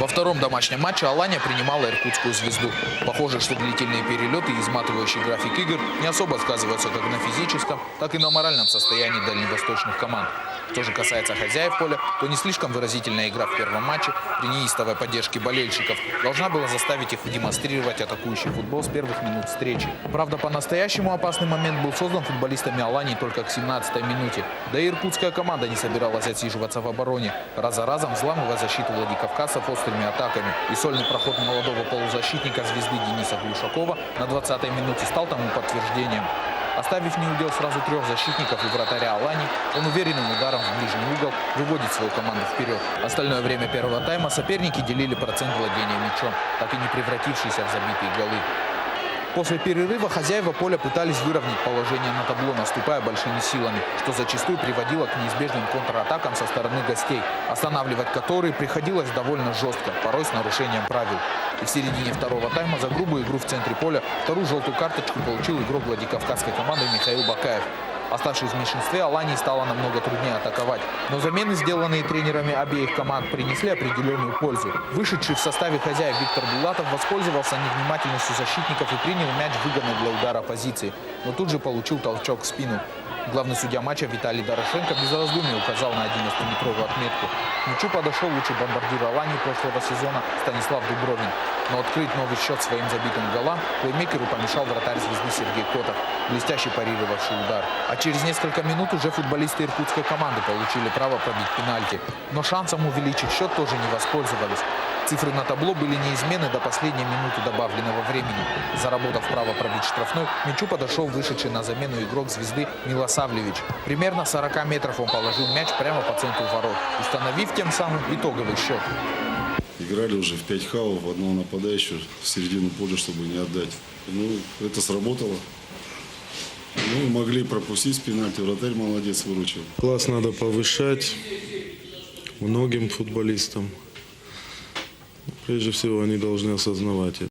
Во втором домашнем матче Алания принимала иркутскую «Звезду». Похоже, что длительные перелеты и изматывающий график игр не особо сказываются как на физическом, так и на моральном состоянии дальневосточных команд. Что же касается хозяев поля, то не слишком выразительная игра в первом матче при неистовой поддержке болельщиков должна была заставить их демонстрировать атакующий футбол с первых минут встречи. Правда, по-настоящему опасный момент был создан футболистами Алании только к 17-й минуте. Да и иркутская команда не собиралась отсиживаться в обороне, раз за разом взламывая защиту владикавказцев острыми атаками. И сольный проход молодого полузащитника «Звезды» Дениса Глушакова на 20-й минуте стал тому подтверждением. Оставив неудел сразу трех защитников и вратаря Алании, он уверенным ударом в ближний угол выводит свою команду вперед. Остальное время первого тайма соперники делили процент владения мячом, так и не превратившийся в забитые голы. После перерыва хозяева поля пытались выровнять положение на табло, наступая большими силами, что зачастую приводило к неизбежным контратакам со стороны гостей, останавливать которые приходилось довольно жестко, порой с нарушением правил. И в середине второго тайма за грубую игру в центре поля вторую желтую карточку получил игрок владикавказской команды Михаил Бакаев. Оставшись в меньшинстве, Алании стало намного труднее атаковать. Но замены, сделанные тренерами обеих команд, принесли определенную пользу. Вышедший в составе хозяев Виктор Булатов воспользовался невнимательностью защитников и принял мяч выгодной для удара позиции. Но тут же получил толчок в спину. Главный судья матча Виталий Дорошенко без раздумий указал на 11-метровую отметку. К мячу подошел лучший бомбардир Алании прошлого сезона Станислав Дубровин. Но открыть новый счет своим забитым голам плеймейкеру помешал вратарь «Звезды» Сергей Котов, блестяще парировавший удар. А через несколько минут уже футболисты иркутской команды получили право пробить пенальти. Но шансом увеличить счет тоже не воспользовались. Цифры на табло были неизменны до последней минуты добавленного времени. Заработав право пробить штрафной, к мячу подошел вышедший на замену игрок «Звезды» Милосавлевич. Примерно 40 метров он положил мяч прямо по центру ворот, установив тем самым итоговый счет. Играли уже в 5 хавов, одного нападающего в середину поля, чтобы не отдать. Ну, это сработало. Ну, могли пропустить пенальти, вратарь молодец, выручил. Класс надо повышать многим футболистам. Прежде всего, они должны осознавать это.